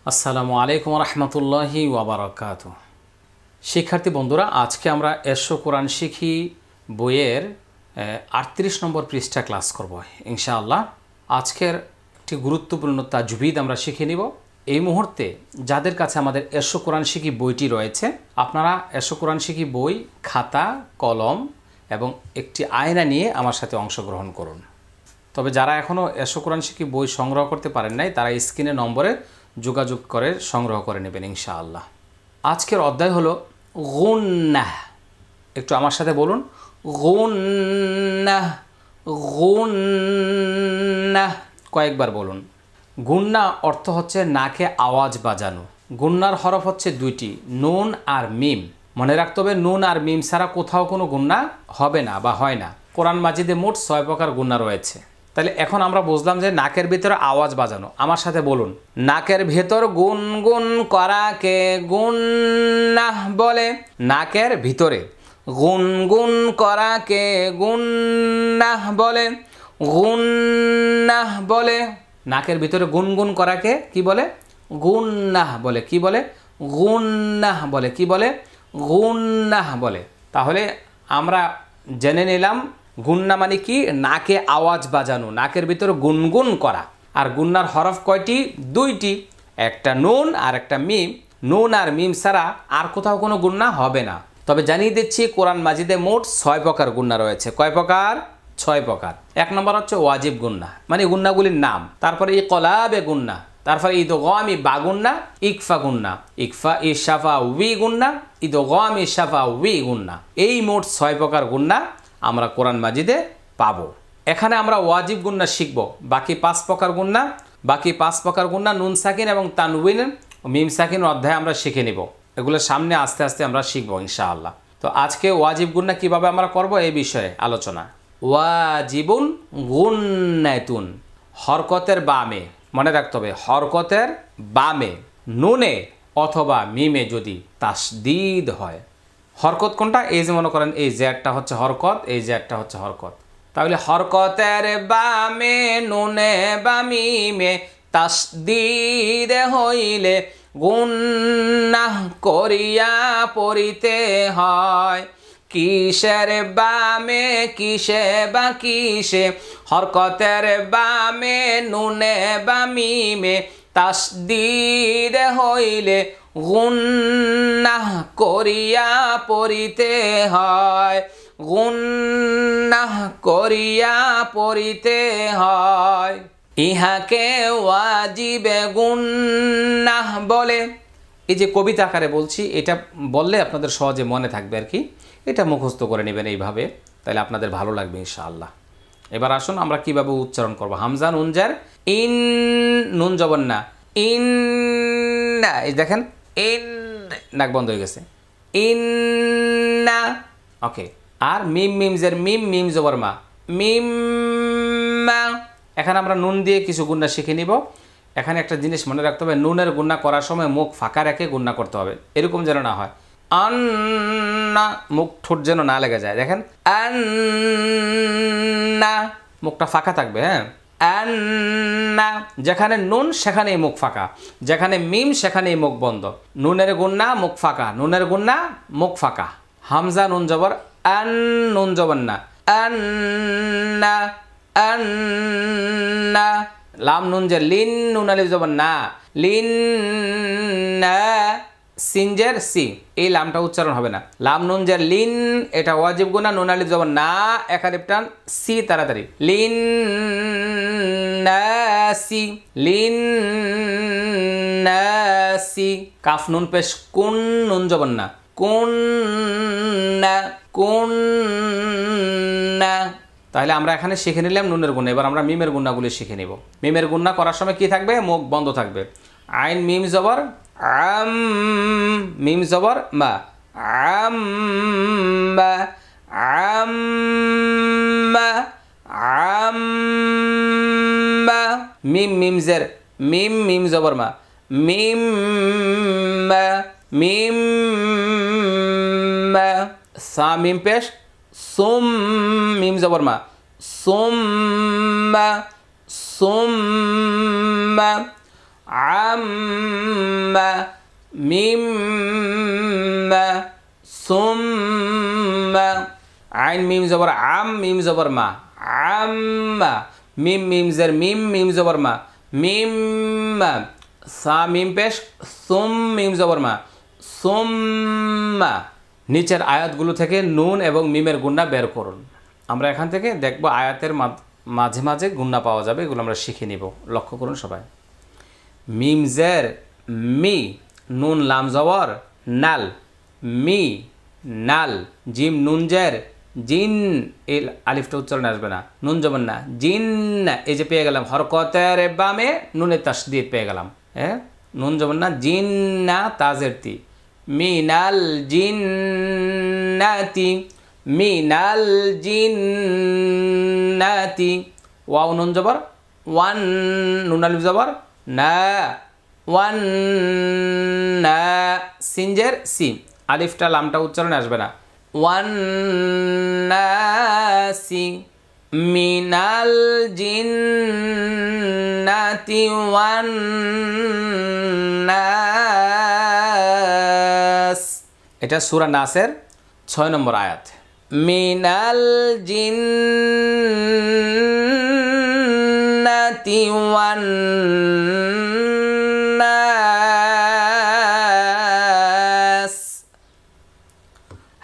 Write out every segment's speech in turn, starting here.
আসসালামু আলাইকুম রহমতুল্লাহি ওয়াবারাকাতু। শিক্ষার্থী বন্ধুরা, আজকে আমরা এরশো কোরআন শিখি বইয়ের 38 নম্বর পৃষ্ঠা ক্লাস করব ইনশাআল্লাহ। আজকের একটি গুরুত্বপূর্ণ তাজবিদ আমরা শিখে নিব। এই মুহূর্তে যাদের কাছে আমাদের এরশো কোরআন শিখি বইটি রয়েছে, আপনারা এরশো কোরআন শিখি বই, খাতা, কলম এবং একটি আয়না নিয়ে আমার সাথে অংশগ্রহণ করুন। তবে যারা এখনও এরশো কোরআন শিখি বই সংগ্রহ করতে পারেন নাই, তারা স্ক্রিনে নম্বরে যোগাযোগ করে সংগ্রহ করে নেবেন ইনশাআল্লাহ। আজকের অধ্যায় হলো গুন্নাহ। একটু আমার সাথে বলুন, গুন্নাহ গুন্নাহ, কয়েকবার বলুন। গুন্না অর্থ হচ্ছে নাকে আওয়াজ বাজানো। গুন্নার হরফ হচ্ছে দুইটি, নুন আর মিম। মনে রাখতে হবে, নুন আর মিম ছাড়া কোথাও কোনো গুন্না হবে না বা হয় না। কোরআন মাজিদে মোট 6 প্রকার গুন্না রয়েছে। তাহলে এখন আমরা বুঝলাম যে নাকের ভিতরে আওয়াজ বাজানো। আমার সাথে বলুন, নাকের ভেতর গুনগুন করাকে গুন্নাহ বলে। নাকের ভিতরে গুনগুন করাকে গুন্নাহ বলে, গুন্নাহ বলে। নাকের ভিতরে গুনগুন করাকে কি বলে? গুন্নাহ বলে। কি বলে? গুন্নাহ বলে। কি বলে? গুন্নাহ বলে। তাহলে আমরা জেনে নিলাম গুন্না মানে কি? নাকে আওয়াজ বাজানো, নাকের ভিতরে গুনগুন করা। আর গুন্নার হরফ কয়টি? দুইটি, একটা নুন আর একটা মিম। নুন আর মিম ছাড়া আর কোথাও কোনো গুন্না হবে না। তবে জানিয়ে দিচ্ছি, কোরআন মাজিদে মোট 6 প্রকার গুন্না রয়েছে। কয় প্রকার? 6 প্রকার। 1 নম্বর হচ্ছে ওয়াজিব গুন্না, মানে গুন্নাগুলির নাম। তারপরে ইকলাবে গুন্না, তারপরে ইদগামি বা গুন্না, ইকফা গুন্না, ইকফা ইশাফা উই গুন্না, ইদগামি শাফা উই গুন্না। এই মোট 6 প্রকার গুন্না আমরা কোরআন মাজিদে পাবো। এখানে আমরা ওয়াজিব গুন্না শিখব। বাকি 5 প্রকার গুন্না নুন সাকিন এবং তানউইন মিম সাকিন অধ্যায় আমরা শিখে নিব। এগুলো সামনে আস্তে আস্তে আমরা শিখবো ইনশাআল্লাহ। তো আজকে ওয়াজিব গুন্না কিভাবে আমরা করব এই বিষয়ে আলোচনা। ওয়াজিবুন গুন্নাতুন, হরকতের বামে। মনে রাখতে হবে, হরকতের বামে নুনে অথবা মিমে যদি তাসদীদ হয়। হরকত কোনটা? এই যে মনে করেন, এই জ্যাডটা হচ্ছে হরকত, এই জ্যাডটা হচ্ছে হরকত। তাহলে হরকতের বামে নুনে বা মিমে তাসদীদ হইলে গুন্নাহ করিয়া পড়িতে হয়। কিসের বামে, কিসে বা কিসে? হরকতের বামে নুনে বা মিমে তাসদীদ হইলে গুন্নাহ করিয়া পড়িতে হয়। গুন্নাহ করিয়া পড়িতে হয়। ইহাকে ওয়াজিবে গুন্নাহ বলে। এই যে কবিতা আকারে বলছি, এটা বললে আপনাদের সহজে মনে থাকবে আর কি। এটা মুখস্থ করে নেবেন এইভাবে, তাহলে আপনাদের ভালো লাগবে ইনশাআল্লাহ। এবার আসুন আমরা কিভাবে উচ্চারণ করব। হামজা নুন জার, ইন নুন জবর না, ইন না। এই দেখেন, ইন, নাক বন্ধ হয়ে গেছে, ইন না। ওকে। আর মিম মিম জের, মিম মিম জবর মা, মিম মা। এখানে আমরা নুন দিয়ে কিছু গুন্না শিখে নিব। এখানে একটা জিনিস মনে রাখতে হবে, নুনের গুন্না করার সময় মুখ ফাঁকা রেখে গুন্না করতে হবে, এরকম যেন না হয়। আন্না, মুখ ঠোঁট যেন না লেগে যায়। দেখেন, আন্না, মুখটা ফাঁকা থাকবে। হ্যাঁ, আন্না। যেখানে নুন সেখানেই মুখ ফাঁকা, যেখানে মিম সেখানেই মুখ বন্ধ। নুনের গুন্না মুখ ফাঁকা, নুনের গুন্না মুখ ফাঁকা। হামজা নুন জবর, আন নুন জবর না, আন্না আন্না। লাম নুন জের, লিন নুন আলিফ জবর না, লিন না। সিনজের সি, এই লামটা উচ্চারণ হবে না। লাম নুন জের লিন, এটা ওয়াজিব গুনা, নুন আলিফ জবর না, এক আলিফ টান, সি তাড়াতাড়ি। লিন নাসি, লিন নাসি। কাফ নুন পেশ, কুন নুন জবর না, কুন না, কুন না। তাহলে আমরা এখানে শিখে নিলাম নুনের গুণা। এবার আমরা মিমের গুণাগুলি শিখে নিব। মিমের গুণা করার সময় কি থাকবে? মুখ বন্ধ থাকবে। আইন মিম জবর আম, মিম জবর মা, আম্মা আম্মা আম্মা। মিম মিম জের, মিম মিম জবর মা, মিম মা, মিম মা। সা মিম পেশ, সুম মিম জবর মা, সুম্মা সুম্মা। আম্মা মিম্মা সুম্মা আইন মিম জবর আম মিম জবর মা আম্মা মিম মিম জের মিম মিম জবর মা মিম্মা সা মিম পেশ সুম মিম জবর মা সুম্মা। নিচের আয়াতগুলো থেকে নুন এবং মিমের গুণনা বের করুন। আমরা এখান থেকে দেখব আয়াতের মাঝে মাঝে গুণনা পাওয়া যাবে, এগুলো আমরা শিখে নিব। লক্ষ্য করুন সবাই। মিম জের মি, নুন লাম জবর নাল মি নাল, জিম নুন জের জিন, এই আলিফটা উচ্চারণে আসবে না, নুন জবর না জিন, এই যে পেয়ে গেলাম হরকতের বামে নুনের তাসদীদ পেয়ে গেলাম, হ্যাঁ নুন জবর না জিন না তাজের তি, মিনাল জিন্নাতি মিনাল জিন্নাতি, ওয়াও নুন জবর ওয়ান, নুন আলিফ জবর না ওয়ান না, সিনজের সি, আলিফটা লামটা উচ্চারণে আসবে না, ওয়ান নাসি মিনাল জিন্নাতি ওয়ান নাস। এটা সূরা নাসের 6 নম্বর আয়াত। মিনাল জিন্নাতি ওয়ান নাস।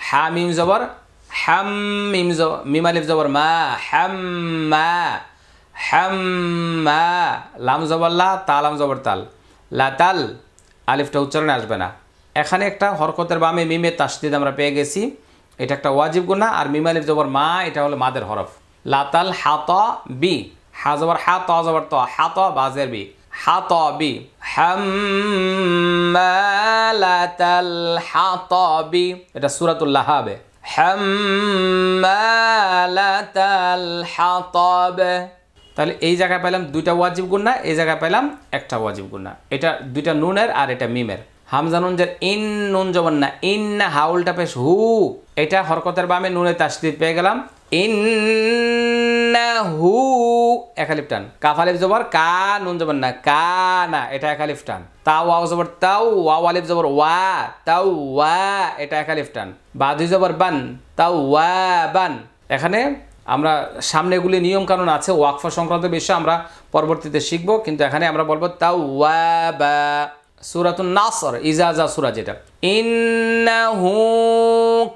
হা মিম জবর হাম মিম মিম আলিফ জবর মা হাম্মা হাম্মা, লাম জবর লা তা লাম জবর তাল লাতাল, আলিফটা উচ্চারণে আসবে না। এখানে একটা হরকতের বামে মিমের তাসদীদ আমরা পেয়ে গেছি, এটা একটা ওয়াজিব গুনাহ। আর মিম আলিফ জবর মা, এটা হলো মাদের হরফ। লাতাল হাত বি, হা জবর হা ত জবর ত, হাত বাজের বি হাত বি, হাম্মালাতাল হাতাবি, এটা সূরাতুল লাহাবে হাম্মালাতাল হাতাব। তাহলে এই জায়গায় পেলাম দুইটা ওয়াজিব গুনাহ, এই জায়গায় পেলাম একটা ওয়াজিব গুনাহ। এটা দুইটা নুনের আর এটা মিমের। হামজা নুন জের ইন, নুন জবর না ইন, হাউলটা পেশ হু, এটা হরকতের বামে নুনের তাসদীদ পেয়ে গেলাম ইন্নাহু, এক আলিফ টান, কাফ আলিফ জবর কা, নুন জবর না কা না, এটা এক আলিফ টান, তাও ওয়াও জবর তাও, ওয়াও আলিফ জবর ওয়া তাও ওয়া, এটা এক আলিফ টান, বা দুই জবর বান তাও ওয়া বান। এখানে আমরা সামনেগুলি নিয়ম কানুন আছে, ওয়াকফা সংক্রান্ত বিষয় আমরা পরবর্তীতে শিখব, কিন্তু এখানে আমরা বলবো তাও ওয়া বা। সূরাতুন নাসর ইজাজা সূরা যেটা, ইন্নাহু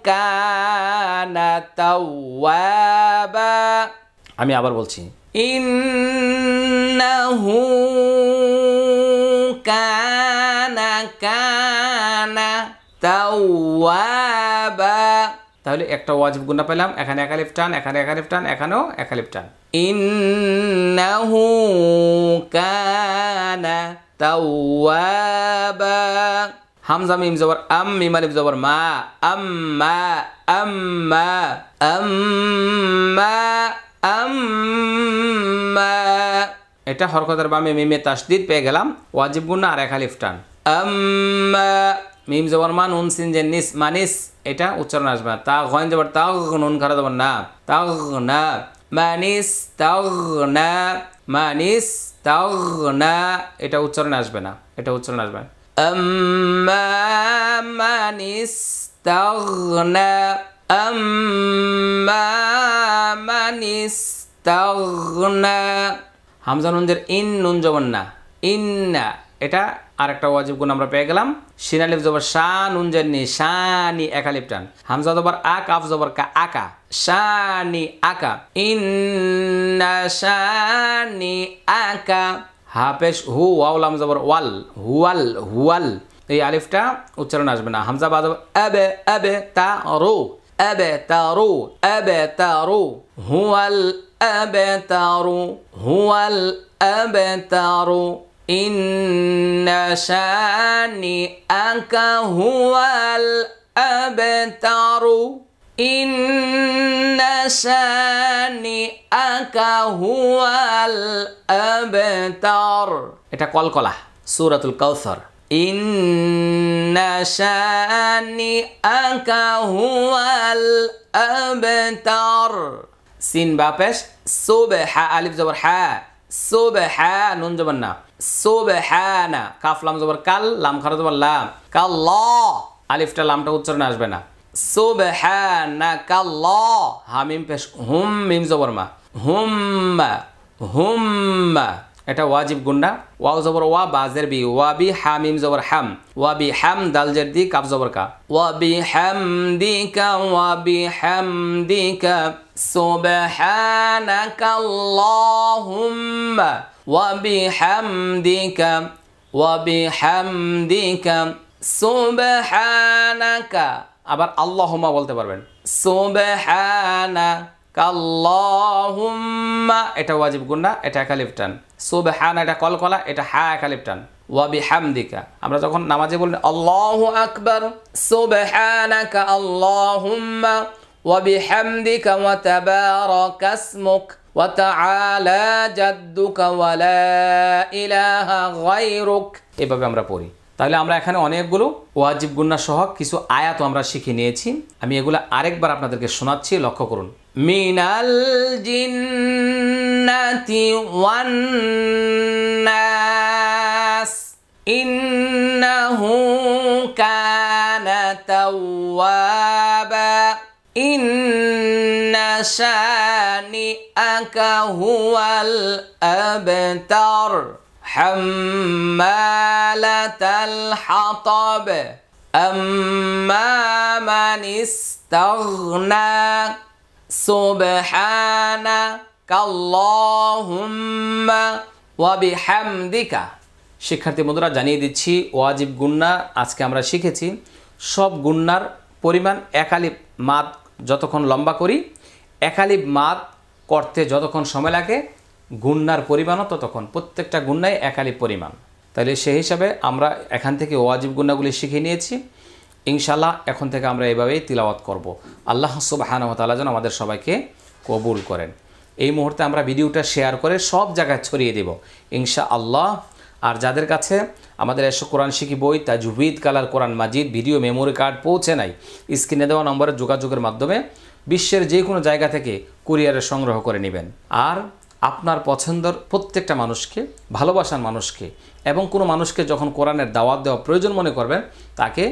কানা তাওয়াবা। আমি আবার বলছি ইন্নাহু কানা তাওয়াবা। তাহলে একটা ওয়াজিব গুনাহ পেলাম, এখানে এক আলিফ টান, এখানে এক আলিফ টান, এখানেও এক আলিফ টান। ইন্নাহু কানা তাওয়াবা। হামজা মিম জবর আম, মিম আলিফ জবর মা আম্মা আম্মা আম্মা আম্মা, এটা হরকতের বামে মিমে তাসদীদ পেয়ে গেলাম, ওয়াজিব গুনাহ আর এক আলিফ টান। আম্মা মিম জবর মা, নুন সিন জের নিস মানিস, এটা উচ্চারণ আসবে না। তা গইন জবর তা, নুন খারা জবর না তাগনা মানিস তাগনা মানিস তাগনা, এটা উচ্চারণ আসবে না, এটা উচ্চারণ আসবে না। আম্মা মানিস তাগনা আম্মা মানিস তাগনা। হামজা নুন জের ইন, নুন জবর না ইন্না, এটা আরেকটা ওয়াজিব গুণ আমরা পেয়ে গেলাম। শিন আলিফ জবর শা, নুন জের নি শানি, এক আলিফ টান। হামজা জবর আ, কাফ জবর কা আকা শানি আকা, ইন্না শানি আকা। হা পেশ হু, ওয়াও লাম জবর ওয়াল হুয়াল হুয়াল, এই আলিফটা উচ্চারণ আসবে না। হামজা বা জবর আবে আবে তা রু আবে তা রু আবে তা রু, হুয়াল আবে তা রু হুয়াল আবে তা রু, ইন্না শানিআকা হুয়াল আবতারু ইন্না শানিআকা হুয়াল আবতার। এটা কলকলা, সূরাতুল কাউসার। ইন্না শানিআকা হুয়াল আবতার। সিন বা পেশ সুবহা, আলিফ জবর হা সুবহা, নুন জবর না সুবহানা, কাফ লাম জবর কাল, লাম খারা জবর লাম, কাল্লাহ, আলিফটা লামটা উচ্চারণে আসবে না। সুবহানাকাল্লাহ, হামিম পেশ, হুম মিম জবর মা, হুম্মা, হুম্মা, এটা ওয়াজিব গুন্না। ওয়াও জবর ওয়া, বাজের বি, ওয়াবি হামিম জবর হাম, ওয়াবি হাম, দাল জের দি, কাফ জবর কা, ওয়াবি হামদিকা, ওয়াবি হামদিকা, সুবহানাকাল্লাহুম্মা, ওয়াবি হামদিকা, ওয়াবি হামদিকা, সুবহানাকা। আবার আল্লাহুম্মা বলতে পারবেন, সুবহানাকাল্লাহুম্মা, এটা ওয়াজিব গুন্না, এটা একালিফ টান। সুবহানা এটা কলকলা, এটা হা একালিফ টান। ওয়া বিহামদিকা, আমরা যখন নামাজে বলি আল্লাহু আকবার, সুবহানাকা আল্লাহুম্মা ওয়া বিহামদিকা ওয়া তাবারাকা ইসমুক ওয়া তাআলা জাদ্দুকা ওয়া লা ইলাহা গায়রুক, এভাবে আমরা পড়ি। তাহলে আমরা এখানে অনেকগুলো ওয়াজিব গুন্না সহ কিছু আয়াত আমরা শিখে নিয়েছি। আমি এগুলো আরেকবার আপনাদেরকে শোনাচ্ছি, লক্ষ্য করুন। মিনাল জিন্নাতি ওয়ান নাস ইন্নাহু কানা তাওয়াবা ইন্না শানিআকা হুয়াল আবতার হাম্মালাতাল হাতাব আম্মা মান ইস্তাগনা সুবহানাকাল্লাহুম্মা ওয়া বিহামদিকা। শিক্ষার্থী বন্ধুরা, জানিয়ে দিচ্ছি ওয়াজিব গুন্না আজকে আমরা শিখেছি। সব গুন্নার পরিমাণ একালিফ মাদ যতক্ষণ লম্বা করি, একালিফ মাদ করতে যতক্ষণ সময় লাগে, গুন্নার পরিমাণও ততক্ষণ। প্রত্যেকটা গুন্নায় একালিফ পরিমাণ। তাহলে সেই হিসাবে আমরা এখান থেকে ওয়াজিব গুন্নাগুলি শিখে নিয়েছি। ইনশাআল্লাহ এখন থেকে আমরা এভাবেই তিলাওয়াত করব। আল্লাহ সুবহানাহু ওয়া তাআলা যেন আমাদের সবাইকে কবুল করেন। এই মুহূর্তে আমরা ভিডিওটা শেয়ার করে সব জায়গায় ছড়িয়ে দেব ইনশাআল্লাহ। আর যাদের কাছে আমাদের এসব কোরআন শিখি বই, তাজউইদ কালার কোরআন মাজিদ ভিডিও মেমোরি কার্ড পৌঁছে নাই, স্ক্রিনে দেওয়া নম্বরে যোগাযোগের মাধ্যমে বিশ্বের যে কোনো জায়গা থেকে কুরিয়ারে সংগ্রহ করে নেবেন। আর আপনার পছন্দের প্রত্যেকটা মানুষকে, ভালোবাসার মানুষকে এবং কোনো মানুষকে যখন কোরআনের দাওয়াত দেওয়া প্রয়োজন মনে করবেন, তাকে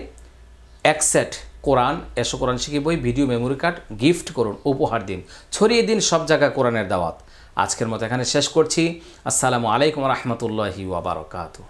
এক সেট কোরআন, এসো কোরআন শিখি বই, ভিডিও মেমোরি কার্ড গিফট করুন, উপহার দিন, ছড়িয়ে দিন সব জায়গায় কোরআনের দাওয়াত। আজকের মতো এখানে শেষ করছি। আসসালামু আলাইকুম রহমতুল্লাহি ওয়া বারাকাতুহু।